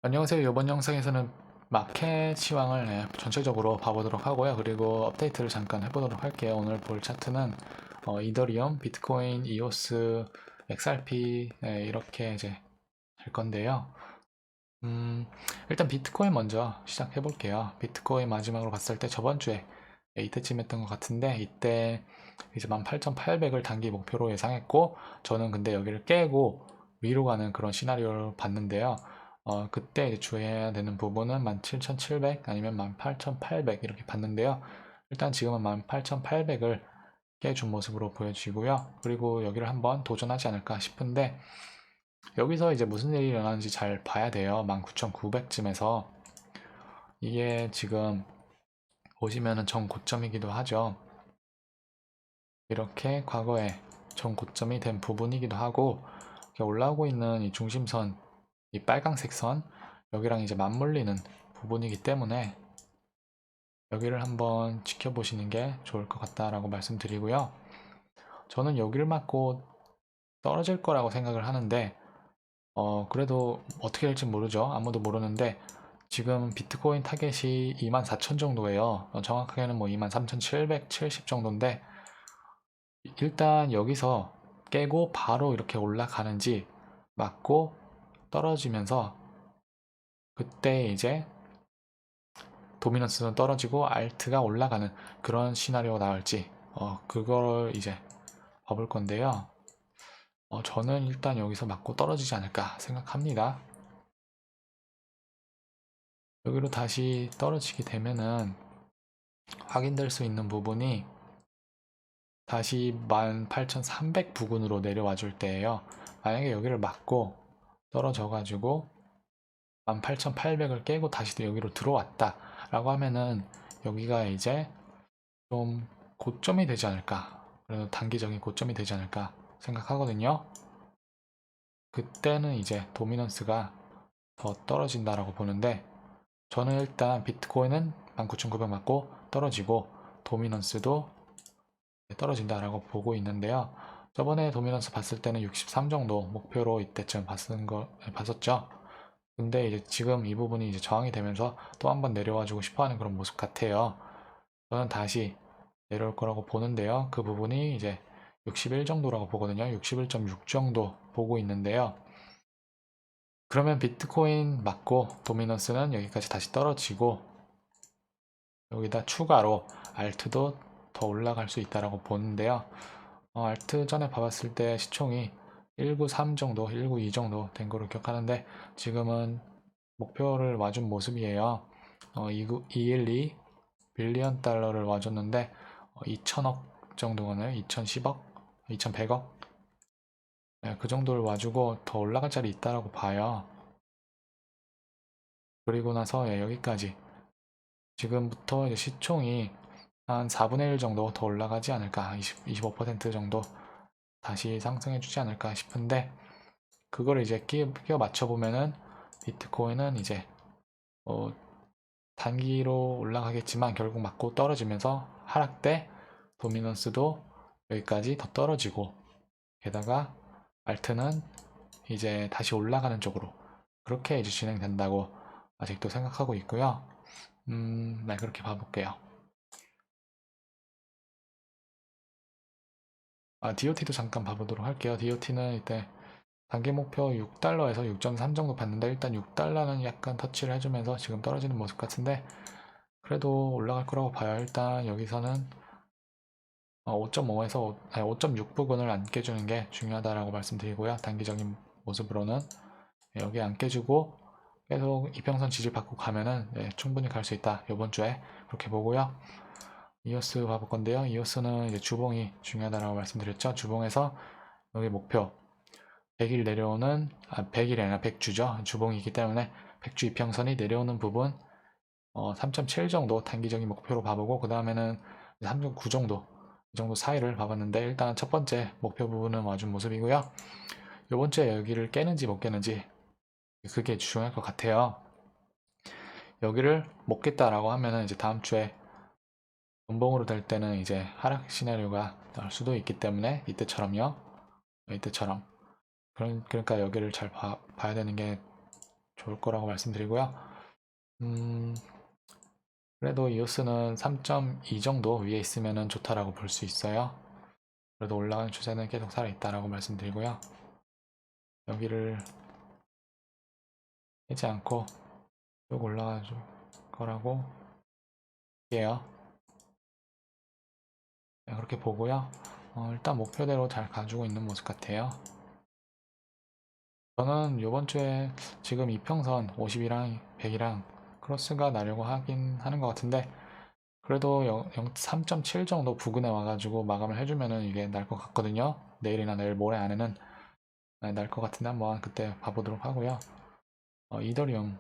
안녕하세요. 이번 영상에서는 마켓 시황을 전체적으로 봐보도록 하고요. 그리고 업데이트를 잠깐 해보도록 할게요. 오늘 볼 차트는 이더리움, 비트코인, 이오스, XRP 이렇게 이제 할 건데요. 일단 비트코인 먼저 시작해 볼게요. 비트코인 마지막으로 봤을 때 저번 주에 이때쯤 했던 것 같은데, 이때 이제 18,800을 단기 목표로 예상했고, 저는 근데 여기를 깨고 위로 가는 그런 시나리오를 봤는데요. 그때 이제 주의해야 되는 부분은 17,700 아니면 18,800 이렇게 봤는데요. 일단 지금은 18,800을 깨준 모습으로 보여지고요. 그리고 여기를 한번 도전하지 않을까 싶은데, 여기서 이제 무슨 일이 일어나는지 잘 봐야 돼요. 19,900쯤에서 이게 지금 보시면은 전 고점이기도 하죠. 이렇게 과거에 전 고점이 된 부분이기도 하고, 이렇게 올라오고 있는 이 중심선, 이 빨강색 선 여기랑 이제 맞물리는 부분이기 때문에 여기를 한번 지켜보시는 게 좋을 것 같다라고 말씀드리고요. 저는 여기를 맞고 떨어질 거라고 생각을 하는데, 그래도 어떻게 될지 모르죠. 아무도 모르는데 지금 비트코인 타겟이 24,000 정도예요. 정확하게는 뭐 23,770 정도인데, 일단 여기서 깨고 바로 이렇게 올라가는지, 맞고 떨어지면서 그때 이제 도미넌스는 떨어지고 알트가 올라가는 그런 시나리오가 나올지, 그걸 이제 봐볼 건데요. 저는 일단 여기서 맞고 떨어지지 않을까 생각합니다. 여기로 다시 떨어지게 되면은 확인될 수 있는 부분이 다시 18,300 부근으로 내려와 줄 때예요. 만약에 여기를 맞고 떨어져 가지고 18,800을 깨고 다시 여기로 들어왔다 라고 하면은 여기가 이제 좀 고점이 되지 않을까, 그래도 단기적인 고점이 되지 않을까 생각하거든요. 그때는 이제 도미넌스가 더 떨어진다라고 보는데, 저는 일단 비트코인은 19,900 맞고 떨어지고 도미넌스도 떨어진다라고 보고 있는데요. 저번에 도미넌스 봤을 때는 63 정도 목표로 이때쯤 봤었죠. 근데 이제 지금 이 부분이 이제 저항이 되면서 또 한번 내려와주고 싶어하는 그런 모습 같아요. 저는 다시 내려올 거라고 보는데요. 그 부분이 이제 61 정도라고 보거든요. 61.6 정도 보고 있는데요. 그러면 비트코인 맞고 도미넌스는 여기까지 다시 떨어지고, 여기다 추가로 알트도 더 올라갈 수 있다라고 보는데요. 알트 전에 봐봤을 때 시총이 193 정도, 192 정도 된 거로 기억하는데, 지금은 목표를 와준 모습이에요. 212 빌리언 달러를 와줬는데 2천억 정도는 2,010억, 2,100억, 그 정도를 와주고 더 올라갈 자리 있다라고 봐요. 그리고 나서 여기까지 지금부터 이제 시총이 한 4분의 1 정도 더 올라가지 않을까, 25% 정도 다시 상승해주지 않을까 싶은데, 그걸 이제 끼워 맞춰보면은 비트코인은 이제 어, 단기로 올라가겠지만 결국 맞고 떨어지면서 하락돼, 도미넌스도 여기까지 더 떨어지고, 게다가 알트는 이제 다시 올라가는 쪽으로 그렇게 이제 진행된다고 아직도 생각하고 있고요. 네, 그렇게 봐볼게요. DOT도 잠깐 봐보도록 할게요. DOT는 이때 단기 목표 6달러에서 6.3 정도 봤는데, 일단 6달러는 약간 터치를 해주면서 지금 떨어지는 모습 같은데, 그래도 올라갈 거라고 봐요. 일단 여기서는 5.5에서 5.6 부근을 안 깨주는 게 중요하다라고 말씀드리고요. 단기적인 모습으로는 여기 안 깨주고 계속 이평선 지지 받고 가면은 충분히 갈 수 있다, 이번 주에 그렇게 보고요. 이오스 봐볼 건데요. 이오스는 이제 주봉이 중요하다라고 말씀드렸죠. 주봉에서 여기 목표 100일 내려오는, 100일이 아니라 100주죠. 주봉이기 때문에 100주 이평선이 내려오는 부분 3.7 정도 단기적인 목표로 봐보고, 그 다음에는 3.9 정도, 이 정도 사이를 봐봤는데, 일단 첫 번째 목표 부분은 와준 모습이고요. 이번 주에 여기를 깨는지 못 깨는지 그게 중요할 것 같아요. 여기를 못 깼다라고 하면은 이제 다음 주에 음봉으로 될 때는 이제 하락 시나리오가 나올 수도 있기 때문에, 이때처럼요. 이때처럼. 그러니까 여기를 잘 봐야 되는 게 좋을 거라고 말씀드리고요. 그래도 이오스는 3.2 정도 위에 있으면 좋다라고 볼 수 있어요. 그래도 올라가는 추세는 계속 살아있다라고 말씀드리고요. 여기를 깨지 않고 쭉 올라갈 거라고 할게요. 네, 그렇게 보고요. 일단 목표대로 잘 가지고 있는 모습 같아요. 저는 이번 주에 지금 이평선 50이랑 100이랑 크로스가 나려고 하긴 하는 것 같은데, 그래도 3.7 정도 부근에 와가지고 마감을 해주면은 이게 날 것 같거든요. 내일이나 내일 모레 안에는 날 것 같은데 한번 그때 봐보도록 하고요. 이더리움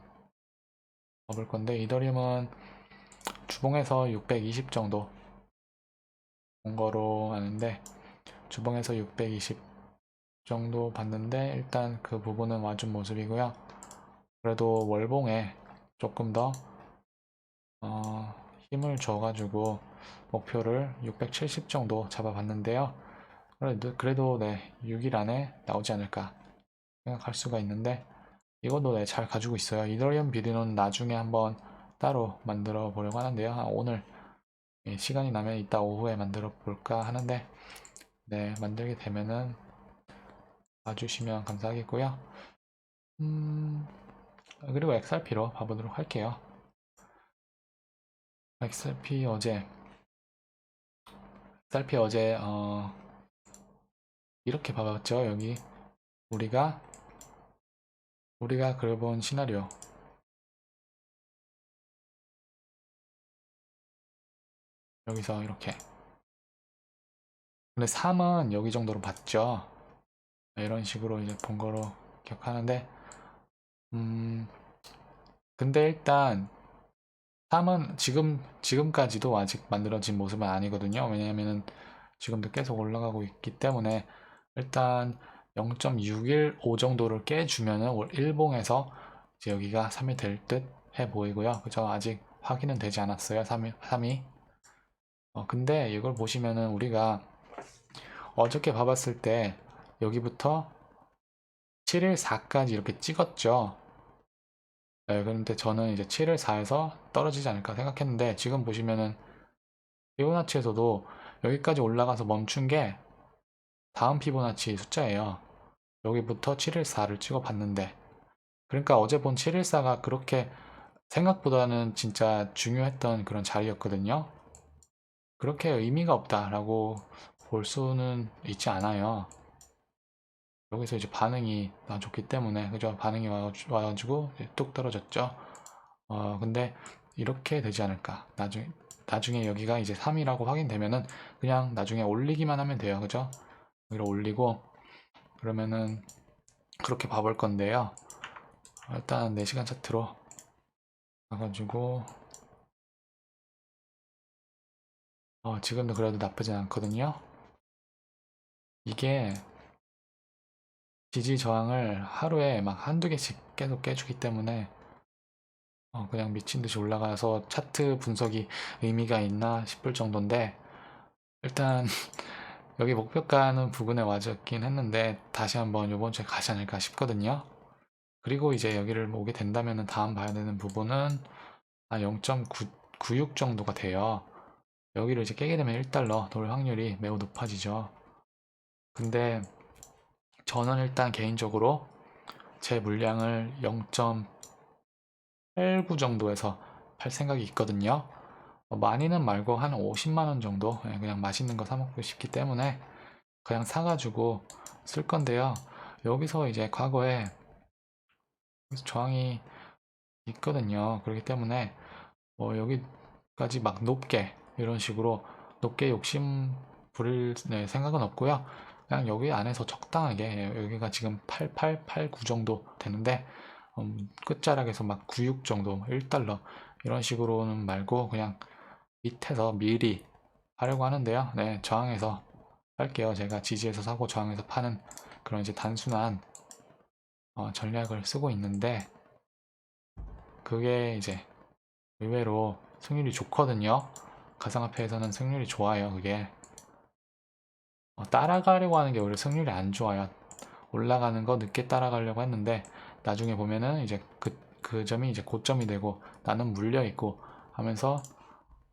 봐볼 건데, 이더리움은 주봉에서 620 정도 온 거로 아는데, 주봉에서 620 정도 봤는데 일단 그 부분은 와준 모습이고요. 그래도 월봉에 조금 더 힘을 줘가지고 목표를 670 정도 잡아봤는데요. 그래도 네, 6일 안에 나오지 않을까 생각할 수가 있는데, 이것도 네, 잘 가지고 있어요. 이더리움 비디오는 나중에 한번 따로 만들어 보려고 하는데요. 오늘 시간이 나면 이따 오후에 만들어 볼까 하는데, 네, 만들게 되면은 봐주시면 감사하겠고요. 그리고 XRP로 봐보도록 할게요. XRP 어제 이렇게 봐봤죠. 여기 우리가 그려본 시나리오, 여기서 이렇게. 근데 3은 여기 정도로 봤죠. 이런 식으로 이제 본 거로 기억하는데, 근데 일단 3은 지금까지도 아직 만들어진 모습은 아니거든요. 왜냐하면은 지금도 계속 올라가고 있기 때문에, 일단 0.615 정도를 깨주면은 일봉에서 이제 여기가 3이 될 듯 해 보이고요. 그죠? 아직 확인은 되지 않았어요. 3이. 근데 이걸 보시면은 우리가 어저께 봐봤을 때 여기부터 714까지 이렇게 찍었죠. 네, 그런데 저는 이제 714에서 떨어지지 않을까 생각했는데, 지금 보시면은 피보나치에서도 여기까지 올라가서 멈춘 게 다음 피보나치 숫자예요. 여기부터 714를 찍어 봤는데, 그러니까 어제 본 714가 그렇게 생각보다는 진짜 중요했던 그런 자리였거든요. 그렇게 의미가 없다라고 볼 수는 있지 않아요. 여기서 이제 반응이 좋기 때문에, 그죠? 반응이 와가지고 뚝 떨어졌죠. 근데 이렇게 되지 않을까. 나중에 여기가 이제 3이라고 확인되면은 그냥 나중에 올리기만 하면 돼요. 그죠? 여기를 올리고, 그러면은 그렇게 봐볼 건데요. 일단 4시간 차트로 가가지고, 지금도 그래도 나쁘진 않거든요. 이게 지지 저항을 하루에 막 한두 개씩 계속 깨주기 때문에 그냥 미친 듯이 올라가서 차트 분석이 의미가 있나 싶을 정도인데, 일단 여기 목표가는 부근에 와줬긴 했는데 다시 한번 이번 주에 가지 않을까 싶거든요. 그리고 이제 여기를 오게 된다면 다음 봐야 되는 부분은 0.96 정도가 돼요. 여기를 이제 깨게 되면 1달러 돌 확률이 매우 높아지죠. 근데 저는 일단 개인적으로 제 물량을 0.89 정도에서 팔 생각이 있거든요. 많이는 말고 한 50만원 정도, 그냥 맛있는 거 사 먹고 싶기 때문에 그냥 사가지고 쓸 건데요. 여기서 이제 과거에 저항이 있거든요. 그렇기 때문에 여기까지 막 높게 이런 식으로 높게 욕심 부릴 생각은 없고요. 그냥 여기 안에서 적당하게, 여기가 지금 8889 정도 되는데 끝자락에서 막 96 정도, 1달러 이런 식으로는 말고 그냥 밑에서 미리 하려고 하는데요. 네, 저항에서 할게요. 제가 지지에서 사고 저항에서 파는 그런 이제 단순한 전략을 쓰고 있는데, 그게 이제 의외로 승률이 좋거든요. 가상화폐에서는 승률이 좋아요. 그게 따라가려고 하는 게 오히려 승률이 안 좋아요. 올라가는 거 늦게 따라가려고 했는데 나중에 보면은 이제 그 점이 이제 고점이 되고 나는 물려 있고 하면서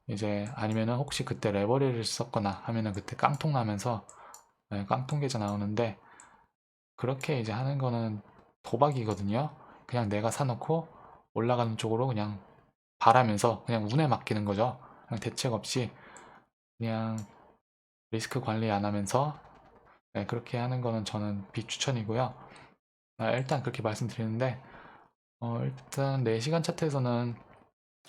이제 아니면은 혹시 그때 레버리를 썼거나 하면은 그때 깡통 나면서 깡통 계좌 나오는데 그렇게 이제 하는 거는 도박이거든요. 그냥 내가 사놓고 올라가는 쪽으로 그냥 바라면서 그냥 운에 맡기는 거죠. 그냥 대책 없이 그냥 리스크 관리 안 하면서 그렇게 하는 거는 저는 비추천이고요. 일단 그렇게 말씀드리는데 일단 4시간 차트에서는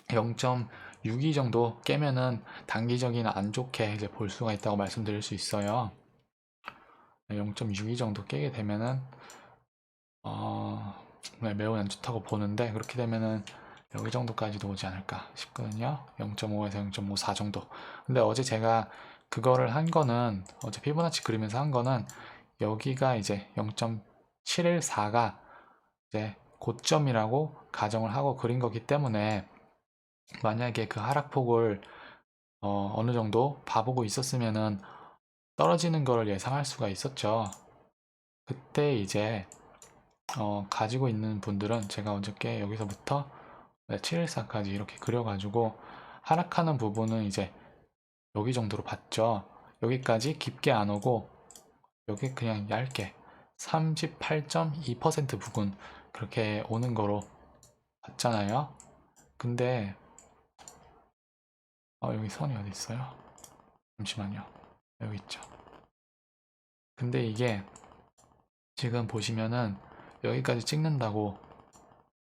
0.62 정도 깨면은 단기적인 안 좋게 이제 볼 수가 있다고 말씀드릴 수 있어요. 0.62 정도 깨게 되면은 매우 안 좋다고 보는데 그렇게 되면은 여기 정도까지도 오지 않을까 싶거든요. 0.5에서 0.54 정도. 근데 어제 제가 그거를 한 거는 어제 피보나치 그리면서 한 거는 여기가 이제 0.714가 이제 고점이라고 가정을 하고 그린 거기 때문에 만약에 그 하락폭을 어느 정도 봐보고 있었으면은 떨어지는 걸 예상할 수가 있었죠. 그때 이제 가지고 있는 분들은 제가 어저께 여기서부터 714까지 이렇게 그려가지고 하락하는 부분은 이제 여기 정도로 봤죠. 여기까지 깊게 안 오고 여기 그냥 얇게 38.2% 부근 그렇게 오는 거로 봤잖아요. 근데 여기 선이 어디 있어요? 잠시만요. 여기 있죠. 근데 이게 지금 보시면은 여기까지 찍는다고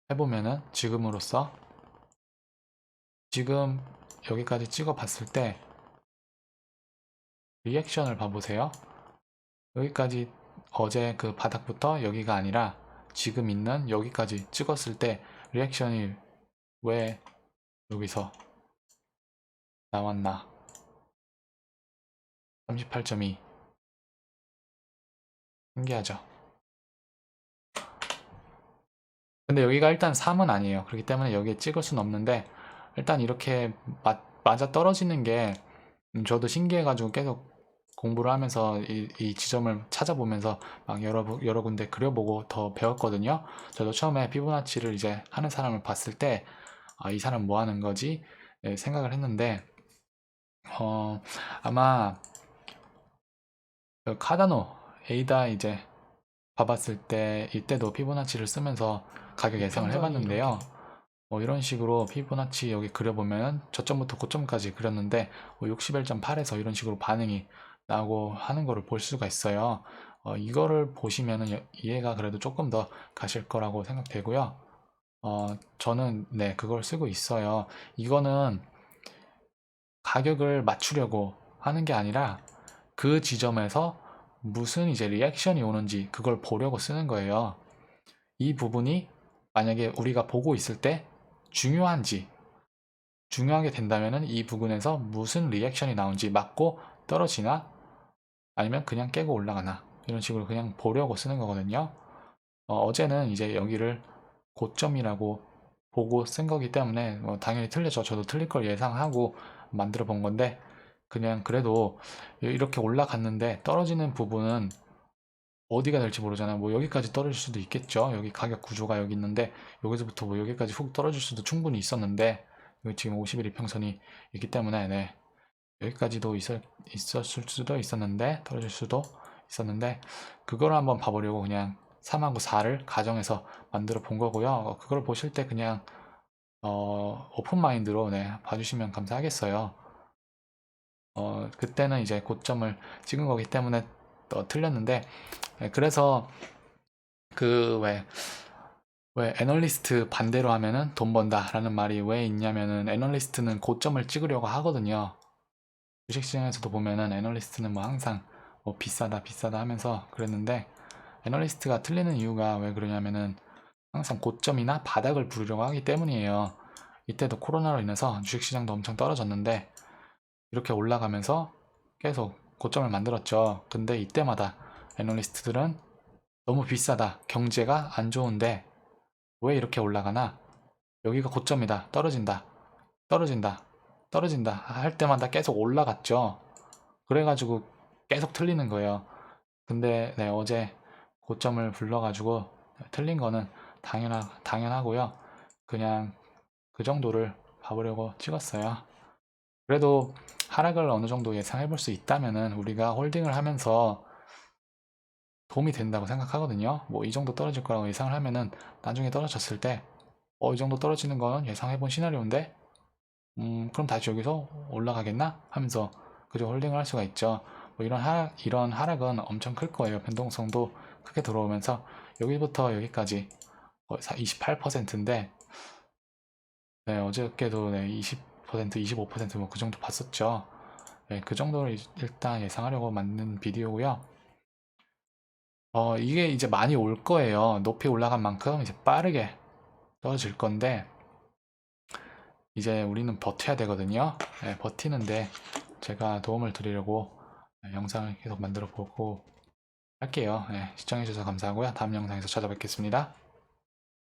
해보면은 지금으로써 지금 여기까지 찍어 봤을 때 리액션을 봐보세요. 여기까지 어제 그 바닥부터 여기가 아니라 지금 있는 여기까지 찍었을 때 리액션이 왜 여기서 나왔나? 38.2 신기하죠? 근데 여기가 일단 3은 아니에요. 그렇기 때문에 여기에 찍을 수는 없는데 일단 이렇게 맞아 떨어지는 게 저도 신기해가지고 계속 공부를 하면서 이 지점을 찾아보면서 막 여러 군데 그려보고 더 배웠거든요. 저도 처음에 피보나치를 이제 하는 사람을 봤을 때 이 사람 뭐 하는 거지? 생각을 했는데 아마 그 카다노 에이다 이제 봐봤을 때 이때도 피보나치를 쓰면서 가격 예상을 해봤는데요. 이런 식으로 피보나치 여기 그려보면 저점부터 고점까지 그렸는데 61.8에서 이런 식으로 반응이 나오고 하는 거를 볼 수가 있어요. 이거를 보시면은 이해가 그래도 조금 더 가실 거라고 생각되고요. 저는 네 그걸 쓰고 있어요. 이거는 가격을 맞추려고 하는 게 아니라 그 지점에서 무슨 이제 리액션이 오는지 그걸 보려고 쓰는 거예요. 이 부분이 만약에 우리가 보고 있을 때 중요하게 된다면은 이 부분에서 무슨 리액션이 나온지 맞고 떨어지나 아니면 그냥 깨고 올라가나 이런 식으로 그냥 보려고 쓰는 거거든요. 어제는 이제 여기를 고점이라고 보고 쓴 거기 때문에 당연히 틀렸죠. 저도 틀릴 걸 예상하고 만들어 본 건데 그냥 그래도 이렇게 올라갔는데 떨어지는 부분은 어디가 될지 모르잖아요. 뭐 여기까지 떨어질 수도 있겠죠. 여기 가격 구조가 여기 있는데 여기서부터 뭐 여기까지 훅 떨어질 수도 충분히 있었는데 여기 지금 51 이평선이 있기 때문에 네. 여기까지도 있었을 수도 있었는데 떨어질 수도 있었는데 그걸 한번 봐보려고 그냥 3하고 4를 가정해서 만들어 본 거고요. 그걸 보실 때 그냥 오픈 마인드로 네, 봐주시면 감사하겠어요. 그때는 이제 고점을 찍은 거기 때문에 틀렸는데 그래서 그 왜 애널리스트 반대로 하면은 돈 번다 라는 말이 왜 있냐면은 애널리스트는 고점을 찍으려고 하거든요. 주식시장에서도 보면은 애널리스트는 뭐 항상 뭐 비싸다 비싸다 하면서 그랬는데 애널리스트가 틀리는 이유가 왜 그러냐면은 항상 고점이나 바닥을 부르려고 하기 때문이에요. 이때도 코로나로 인해서 주식시장도 엄청 떨어졌는데 이렇게 올라가면서 계속 고점을 만들었죠. 근데 이때마다 애널리스트들은 너무 비싸다. 경제가 안 좋은데 왜 이렇게 올라가나? 여기가 고점이다. 떨어진다. 떨어진다. 떨어진다. 할 때마다 계속 올라갔죠. 그래가지고 계속 틀리는 거예요. 근데 네, 어제 고점을 불러가지고 틀린 거는 당연하고요. 그냥 그 정도를 봐보려고 찍었어요. 그래도 하락을 어느 정도 예상해 볼 수 있다면은 우리가 홀딩을 하면서 도움이 된다고 생각하거든요. 뭐 이 정도 떨어질 거라고 예상을 하면은 나중에 떨어졌을 때 이 정도 떨어지는 건 예상해 본 시나리오인데 그럼 다시 여기서 올라가겠나 하면서 그저 홀딩을 할 수가 있죠. 뭐 이런 하락은 엄청 클 거예요. 변동성도 크게 들어오면서 여기부터 여기까지 28%인데 네, 어저께도 네, 20%, 25%뭐 그 정도 봤었죠. 네, 그 정도를 일단 예상하려고 만든 비디오고요. 이게 이제 많이 올 거예요. 높이 올라간 만큼 이제 빠르게 떨어질 건데 이제 우리는 버텨야 되거든요. 네, 버티는데 제가 도움을 드리려고 영상을 계속 만들어 보고 할게요. 네, 시청해주셔서 감사하고요. 다음 영상에서 찾아뵙겠습니다.